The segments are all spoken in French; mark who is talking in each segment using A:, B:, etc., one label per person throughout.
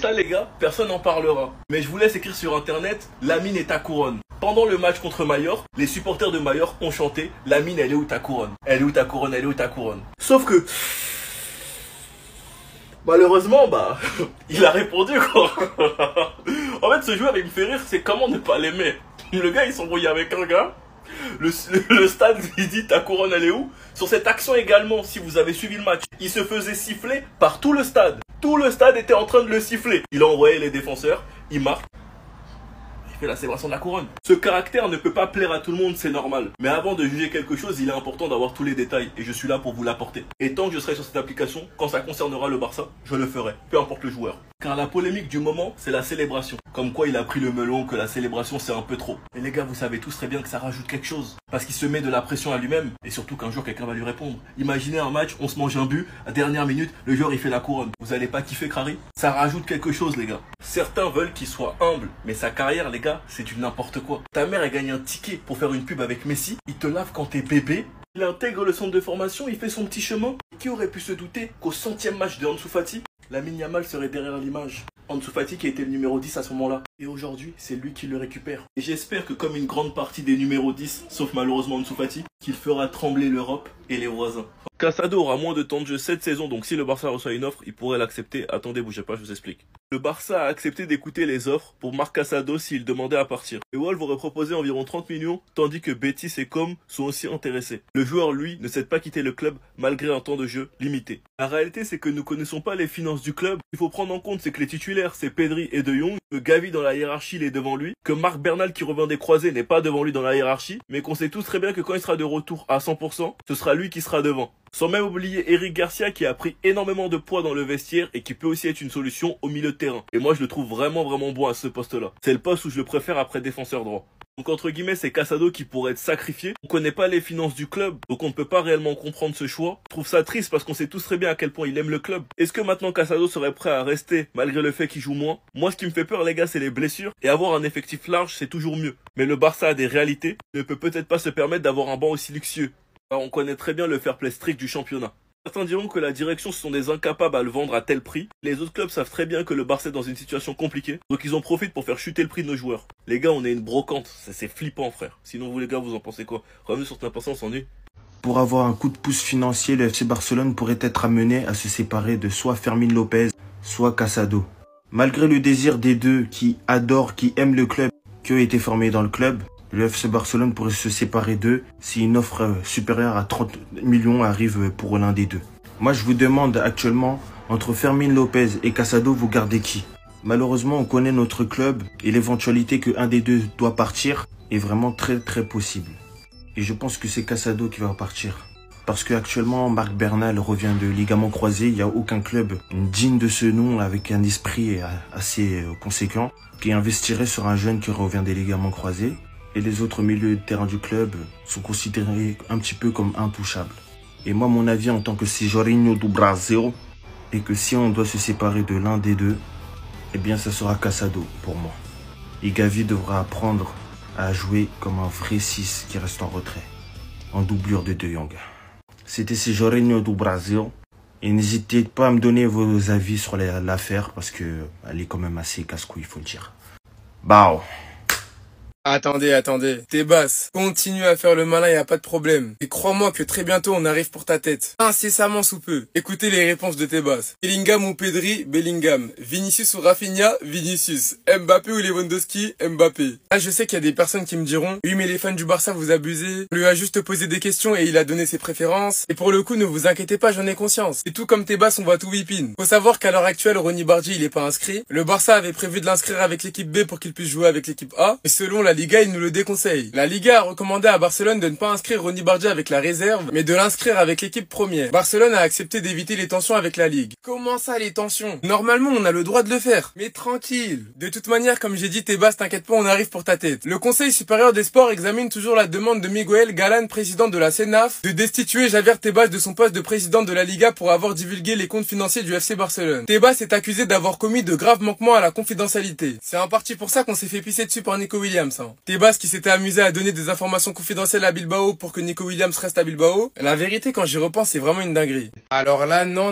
A: Ça les gars, personne n'en parlera. Mais je vous laisse écrire sur internet, Lamine est ta couronne. Pendant le match contre Majorque, les supporters de Majorque ont chanté Lamine, elle est où ta couronne? Elle est où ta couronne? Elle est où ta couronne? Sauf que malheureusement, il a répondu quoi. En fait, ce joueur, il me fait rire, c'est comment ne pas l'aimer. Le gars, il s'embrouille avec un gars. Le stade, il dit ta couronne, elle est où? Sur cette action également, si vous avez suivi le match, il se faisait siffler par tout le stade. Tout le stade était en train de le siffler. Il a envoyé les défenseurs, il marque. Fait la célébration de la couronne. Ce caractère ne peut pas plaire à tout le monde, c'est normal. Mais avant de juger quelque chose, il est important d'avoir tous les détails. Et je suis là pour vous l'apporter. Et tant que je serai sur cette application, quand ça concernera le Barça, je le ferai. Peu importe le joueur. Car la polémique du moment, c'est la célébration. Comme quoi il a pris le melon, que la célébration c'est un peu trop. Et les gars, vous savez tous très bien que ça rajoute quelque chose. Parce qu'il se met de la pression à lui-même. Et surtout qu'un jour, quelqu'un va lui répondre. Imaginez un match, on se mange un but, à dernière minute, le joueur il fait la couronne. Vous allez pas kiffer Crary? Ça rajoute quelque chose, les gars. Certains veulent qu'il soit humble. Mais sa carrière, les gars, c'est du n'importe quoi. Ta mère a gagné un ticket pour faire une pub avec Messi. Il te lave quand t'es bébé. Il intègre le centre de formation, il fait son petit chemin. Qui aurait pu se douter qu'au 100e match de Ansu Fati, Lamine Yamal serait derrière l'image? Ansu Fati qui a été le numéro 10 à ce moment-là. Et aujourd'hui, c'est lui qui le récupère. Et j'espère que comme une grande partie des numéros 10, sauf malheureusement Ansu Fati, qu'il fera trembler l'Europe et les voisins. Casado aura moins de temps de jeu cette saison, donc si le Barça reçoit une offre, il pourrait l'accepter. Attendez, bougez pas, je vous explique. Le Barça a accepté d'écouter les offres pour Marc Casado s'il demandait à partir. Les Wolves auraient proposé environ 30 millions, tandis que Betis et Com sont aussi intéressés. Le joueur, lui, ne souhaite pas quitter le club malgré un temps de jeu limité. La réalité, c'est que nous connaissons pas les finances du club. Il faut prendre en compte, c'est que les titulaires, c'est Pedri et De Jong, que Gavi dans la hiérarchie, il est devant lui, que Marc Bernal qui revient des croisés n'est pas devant lui dans la hiérarchie, mais qu'on sait tous très bien que quand il sera de retour à 100%, ce sera lui qui sera devant. Sans même oublier Eric Garcia qui a pris énormément de poids dans le vestiaire et qui peut aussi être une solution au milieu de terrain. Et moi je le trouve vraiment bon à ce poste-là. C'est le poste où je le préfère après défenseur droit. Donc entre guillemets c'est Casado qui pourrait être sacrifié. On connaît pas les finances du club, donc on ne peut pas réellement comprendre ce choix. Je trouve ça triste parce qu'on sait tous très bien à quel point il aime le club. Est-ce que maintenant Casado serait prêt à rester malgré le fait qu'il joue moins? Moi ce qui me fait peur les gars c'est les blessures. Et avoir un effectif large c'est toujours mieux. Mais le Barça a des réalités, ne peut peut-être pas se permettre d'avoir un banc aussi luxueux. Alors on connaît très bien le fair play strict du championnat. Certains diront que la direction ce sont des incapables à le vendre à tel prix. Les autres clubs savent très bien que le Barça est dans une situation compliquée, donc ils en profitent pour faire chuter le prix de nos joueurs. Les gars, on est une brocante, c'est flippant frère. Sinon vous les gars, vous en pensez quoi? Revenez sur cette on s'ennuie.
B: Pour avoir un coup de pouce financier, le FC Barcelone pourrait être amené à se séparer de soit Fermín López, soit Casado. Malgré le désir des deux qui adorent, qui aiment le club, qui ont été formés dans le club, le FC Barcelone pourrait se séparer d'eux si une offre supérieure à 30 millions arrive pour l'un des deux. Moi, je vous demande actuellement, entre Fermín López et Casado, vous gardez qui? Malheureusement, on connaît notre club et l'éventualité qu'un des deux doit partir est vraiment très possible. Et je pense que c'est Casado qui va partir. Parce qu'actuellement, Marc Bernal revient de ligament croisé. Il n'y a aucun club digne de ce nom avec un esprit assez conséquent qui investirait sur un jeune qui revient des ligaments croisés. Et les autres milieux de terrain du club sont considérés un petit peu comme intouchables. Et moi, mon avis en tant que Jorginho do Brasil, est que si on doit se séparer de l'un des deux, eh bien ça sera Casado pour moi. Et Gavi devra apprendre à jouer comme un vrai 6 qui reste en retrait, en doublure de De Jong. C'était Jorginho do Brasil. Et n'hésitez pas à me donner vos avis sur l'affaire parce que elle est quand même assez casse-couille, il faut le dire. Bao.
C: Attendez. Tebas, continue à faire le malin, y a pas de problème. Et crois-moi que très bientôt on arrive pour ta tête. Incessamment sous peu. Écoutez les réponses de Tebas. Bellingham ou Pedri, Bellingham. Vinicius ou Rafinha, Vinicius. Mbappé ou Lewandowski, Mbappé. Là je sais qu'il y a des personnes qui me diront, oui mais les fans du Barça vous abusez. On lui a juste posé des questions et il a donné ses préférences. Et pour le coup ne vous inquiétez pas, j'en ai conscience. Et tout comme Tebas on va tout whippin. Faut savoir qu'à l'heure actuelle Ronny Bardi il est pas inscrit. Le Barça avait prévu de l'inscrire avec l'équipe B pour qu'il puisse jouer avec l'équipe A. Et selon la Liga, il nous le déconseille. La Liga a recommandé à Barcelone de ne pas inscrire Ronny Bardia avec la réserve, mais de l'inscrire avec l'équipe première. Barcelone a accepté d'éviter les tensions avec la Ligue. Comment ça, les tensions? Normalement, on a le droit de le faire. Mais tranquille. De toute manière, comme j'ai dit, Tebas, t'inquiète pas, on arrive pour ta tête. Le Conseil supérieur des sports examine toujours la demande de Miguel Galán, président de la CENAF, de destituer Javier Tebas de son poste de président de la Liga pour avoir divulgué les comptes financiers du FC Barcelone. Tebas est accusé d'avoir commis de graves manquements à la confidentialité. C'est en partie pour ça qu'on s'est fait pisser dessus par Nico Williams. maintenant. Tebas qui s'était amusé à donner des informations confidentielles à Bilbao pour que Nico Williams reste à Bilbao. La vérité, quand j'y repense, c'est vraiment une dinguerie. Alors là, non.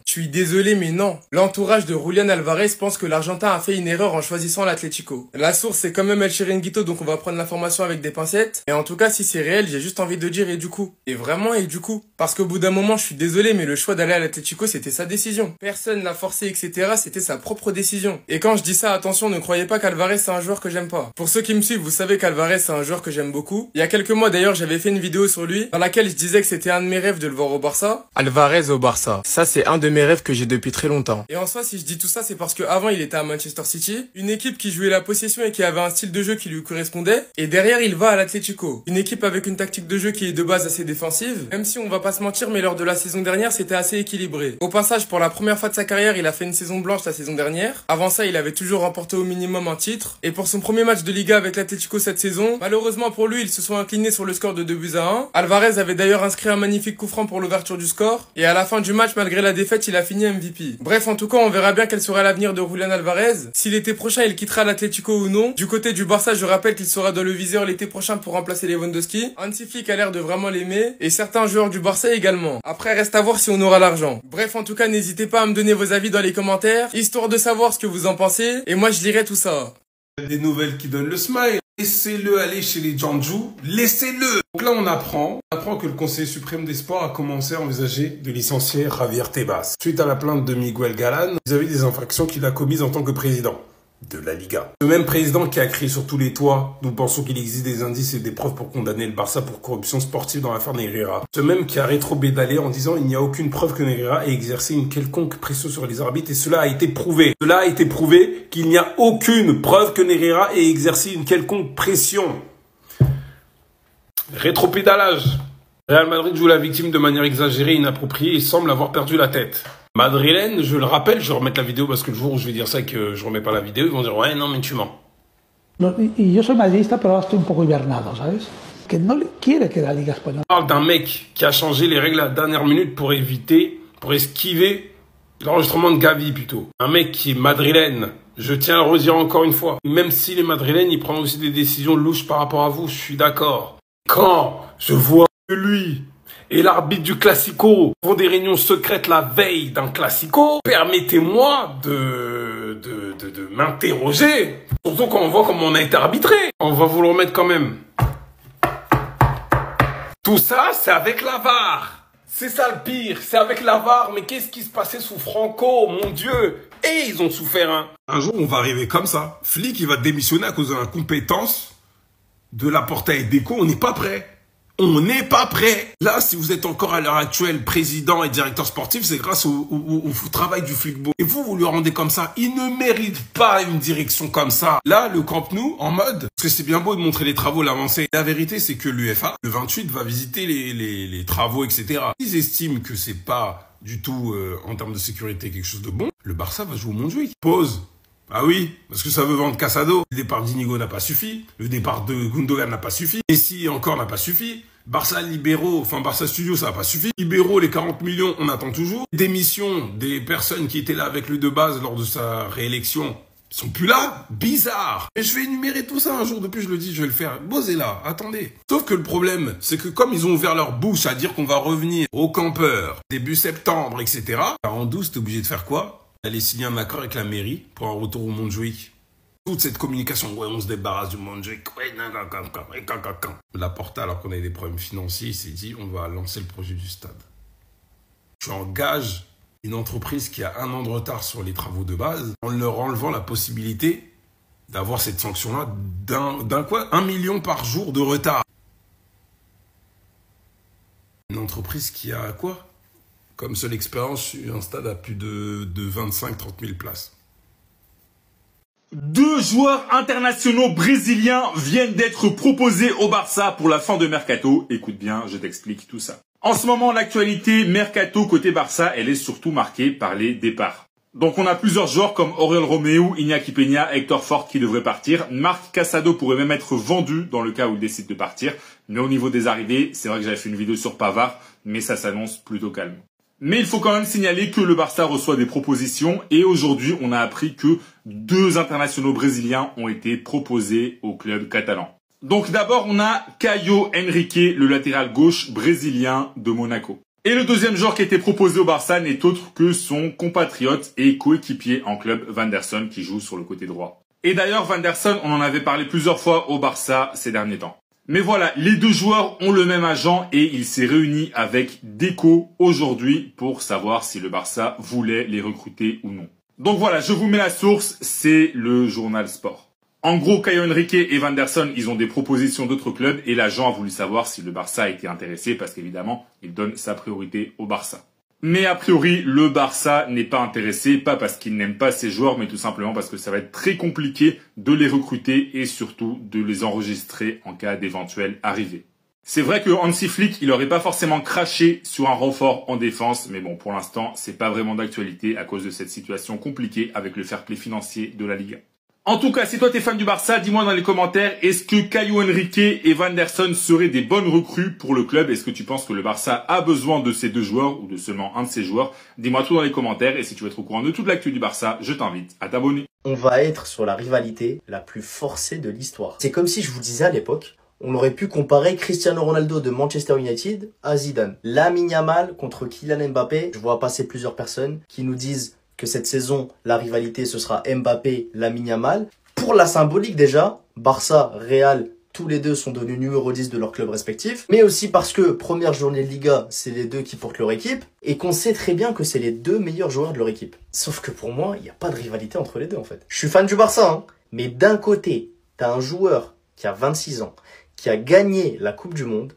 C: Je suis désolé, mais non. L'entourage de Julián Álvarez pense que l'Argentin a fait une erreur en choisissant l'Atlético. La source, c'est quand même El Chiringuito, donc on va prendre l'information avec des pincettes. Et en tout cas, si c'est réel, j'ai juste envie de dire et du coup. Et vraiment et du coup. Parce qu'au bout d'un moment, je suis désolé, mais le choix d'aller à l'Atlético, c'était sa décision. Personne l'a forcé, etc. C'était sa propre décision. Et quand je dis ça, attention, ne croyez pas qu'Alvarez c'est un joueur que j'aime pas. Pour ceux qui me suivent, vous savez qu'Alvarez c'est un joueur que j'aime beaucoup. Il y a quelques mois d'ailleurs, j'avais fait une vidéo sur lui, dans laquelle je disais que c'était un de mes rêves de le voir au Barça. Alvarez au Barça. Ça, c'est un de mes rêves que j'ai depuis très longtemps. Et en soi, si je dis tout ça, c'est parce que avant il était à Manchester City, une équipe qui jouait la possession et qui avait un style de jeu qui lui correspondait. Et derrière, il va à l'Atlético. Une équipe avec une tactique de jeu qui est de base assez défensive. Même si on va pas se mentir, mais lors de la saison dernière, c'était assez équilibré. Au passage, pour la première fois de sa carrière, il a fait une saison blanche la saison dernière. Avant ça, il avait toujours remporté au minimum un titre. Et pour son premier match de Liga avec l'Atlético cette saison, malheureusement pour lui, ils se sont inclinés sur le score de 2-1. Alvarez avait d'ailleurs inscrit un magnifique coup franc pour l'ouverture du score. Et à la fin du match, malgré la défaite, il a fini MVP. Bref, en tout cas, on verra bien quel sera l'avenir de Julián Álvarez. Si l'été prochain, il quittera l'Atlético ou non. Du côté du Barça, je rappelle qu'il sera dans le viseur l'été prochain pour remplacer Lewandowski. Hansi Flick a l'air de vraiment l'aimer. Et certains joueurs du Barça également. Après, reste à voir si on aura l'argent. Bref, en tout cas, n'hésitez pas à me donner vos avis dans les commentaires, histoire de savoir ce que vous en pensez. Et moi, je lirai tout ça.
D: Des nouvelles qui donnent le smile. Laissez-le aller chez les Janju. Laissez-le. Donc là, on apprend que le Conseil suprême des sports a commencé à envisager de licencier Javier Tebas suite à la plainte de Miguel Galán vis-à-vis des infractions qu'il a commises en tant que président de la Liga. Le même président qui a crié sur tous les toits, nous pensons qu'il existe des indices et des preuves pour condamner le Barça pour corruption sportive dans l'affaire Negreira. Ce même qui a rétro-bédalé en disant il n'y a aucune preuve que Negreira ait exercé une quelconque pression sur les arbitres et cela a été prouvé. Cela a été prouvé qu'il n'y a aucune preuve que Negreira ait exercé une quelconque pression. Rétro-pédalage. Real Madrid joue la victime de manière exagérée, inappropriée et semble avoir perdu la tête. Madrilène, je le rappelle, je vais remettre la vidéo parce que le jour où je vais dire ça et que je remets pas la vidéo, ils vont dire ouais non mais tu mens.
E: Y yo soy madridista, pero ahora estoy un poco hibernado, ¿sabes? Que no quiere que la Liga española.
D: On parle d'un mec qui a changé les règles à la dernière minute pour esquiver l'enregistrement de Gavi plutôt. Un mec qui est madrilène. Je tiens à le redire encore une fois. Même si les madrilènes, ils prennent aussi des décisions louches par rapport à vous, je suis d'accord. Quand je vois que lui et l'arbitre du Classico font des réunions secrètes la veille d'un Classico, permettez-moi de m'interroger. Surtout quand on voit comment on a été arbitré. On va vous le remettre quand même. Tout ça, c'est avec la VAR. C'est ça le pire, c'est avec la VAR. Mais qu'est-ce qui se passait sous Franco, mon Dieu? Et ils ont souffert, hein. Un jour, on va arriver comme ça. Flick, il va démissionner à cause de l'incompétence de Laporta et Deco. On n'est pas prêt. On n'est pas prêt. Là, si vous êtes encore à l'heure actuelle président et directeur sportif, c'est grâce au travail du Flickbo. Et vous lui rendez comme ça. Il ne mérite pas une direction comme ça. Là, le Camp Nou, en mode, parce que c'est bien beau de montrer les travaux, l'avancée. La vérité, c'est que l'UEFA, le 28, va visiter les travaux, etc. Ils estiment que c'est pas du tout, en termes de sécurité, quelque chose de bon. Le Barça va jouer au Montjuïc. Pause. Ah oui, parce que ça veut vendre Casado. Le départ d'Inigo n'a pas suffi. Le départ de Gundogan n'a pas suffi. Messi encore n'a pas suffi. Barça Libéraux, enfin Barça Studio, ça n'a pas suffi. Libéraux, les 40 millions, on attend toujours. Démission des personnes qui étaient là avec lui de base lors de sa réélection sont plus là. Bizarre. Et je vais énumérer tout ça un jour. Depuis, je le dis, je vais le faire. Posez là, attendez. Sauf que le problème, c'est que comme ils ont ouvert leur bouche à dire qu'on va revenir au campeur début septembre, etc. En 12, t'es obligé de faire quoi? Aller signer un accord avec la mairie pour un retour au Montjuïc. Toute cette communication, ouais, on se débarrasse du Montjuïc, ouais, Laporta, alors qu'on avait des problèmes financiers, il s'est dit, on va lancer le projet du stade. Tu engages une entreprise qui a 1 an de retard sur les travaux de base, en leur enlevant la possibilité d'avoir cette sanction-là d'un quoi 1 million par jour de retard. Une entreprise qui a quoi comme seule expérience, un stade à plus de 25-30 000 places.
F: 2 joueurs internationaux brésiliens viennent d'être proposés au Barça pour la fin de Mercato. Écoute bien, je t'explique tout ça. En ce moment, l'actualité Mercato côté Barça, elle est surtout marquée par les départs. Donc on a plusieurs joueurs comme Oriol Romeu, Iñaki Peña, Hector Fort qui devraient partir. Marc Casado pourrait même être vendu dans le cas où il décide de partir. Mais au niveau des arrivées, c'est vrai que j'avais fait une vidéo sur Pavard, mais ça s'annonce plutôt calme. Mais il faut quand même signaler que le Barça reçoit des propositions et aujourd'hui on a appris que 2 internationaux brésiliens ont été proposés au club catalan. Donc d'abord on a Caio Henrique, le latéral gauche brésilien de Monaco. Et le deuxième joueur qui a été proposé au Barça n'est autre que son compatriote et coéquipier en club Vanderson qui joue sur le côté droit. Et d'ailleurs Vanderson, on en avait parlé plusieurs fois au Barça ces derniers temps. Mais voilà, les 2 joueurs ont le même agent et il s'est réuni avec Deco aujourd'hui pour savoir si le Barça voulait les recruter ou non. Donc voilà, je vous mets la source, c'est le journal Sport. En gros, Caio Henrique et Vanderson, ils ont des propositions d'autres clubs et l'agent a voulu savoir si le Barça était intéressé parce qu'évidemment, il donne sa priorité au Barça. Mais a priori, le Barça n'est pas intéressé, pas parce qu'il n'aime pas ses joueurs, mais tout simplement parce que ça va être très compliqué de les recruter et surtout de les enregistrer en cas d'éventuelle arrivée. C'est vrai que Hansi Flick, il aurait pas forcément craché sur un renfort en défense, mais bon, pour l'instant, c'est pas vraiment d'actualité à cause de cette situation compliquée avec le fair play financier de la Liga. En tout cas, si toi t'es fan du Barça, dis-moi dans les commentaires, est-ce que Caio Henrique et Vanderson seraient des bonnes recrues pour le club? Est-ce que tu penses que le Barça a besoin de ces 2 joueurs ou de seulement un de ces joueurs? Dis-moi tout dans les commentaires et si tu veux être au courant de toute l'actu du Barça, je t'invite à t'abonner.
G: On va être sur la rivalité la plus forcée de l'histoire. C'est comme si je vous disais à l'époque, on aurait pu comparer Cristiano Ronaldo de Manchester United à Zidane. Lamine Yamal contre Kylian Mbappé. Je vois passer plusieurs personnes qui nous disent que cette saison, la rivalité, ce sera Mbappé-Lamine Yamal. Pour la symbolique déjà, Barça, Real, tous les 2 sont devenus numéro 10 de leur club respectif. Mais aussi parce que première journée de Liga, c'est les 2 qui portent leur équipe. Et qu'on sait très bien que c'est les 2 meilleurs joueurs de leur équipe. Sauf que pour moi, il n'y a pas de rivalité entre les 2 en fait. Je suis fan du Barça, hein. Mais d'un côté, t'as un joueur qui a 26 ans, qui a gagné la Coupe du Monde,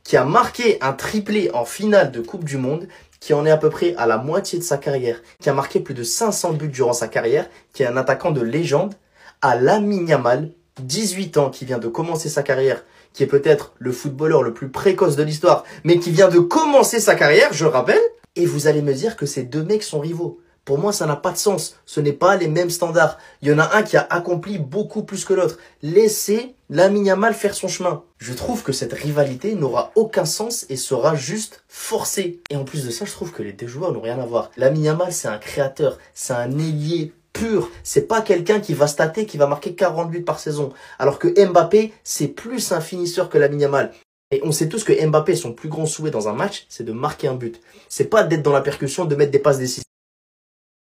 G: qui a marqué un triplé en finale de Coupe du Monde, qui en est à peu près à la moitié de sa carrière, qui a marqué plus de 500 buts durant sa carrière, qui est un attaquant de légende, à Lamine Yamal, 18 ans, qui vient de commencer sa carrière, qui est peut-être le footballeur le plus précoce de l'histoire, mais qui vient de commencer sa carrière, je le rappelle, et vous allez me dire que ces 2 mecs sont rivaux. Pour moi, ça n'a pas de sens. Ce n'est pas les mêmes standards. Il y en a un qui a accompli beaucoup plus que l'autre. Laissez Lamine Yamal faire son chemin. Je trouve que cette rivalité n'aura aucun sens et sera juste forcée. Et en plus de ça, je trouve que les 2 joueurs n'ont rien à voir. Lamine Yamal, c'est un créateur, c'est un ailier pur. C'est pas quelqu'un qui va stater, qui va marquer 40 buts par saison. Alors que Mbappé, c'est plus un finisseur que Lamine Yamal. Et on sait tous que Mbappé, son plus grand souhait dans un match, c'est de marquer un but. C'est pas d'être dans la percussion, de mettre des passes décisives.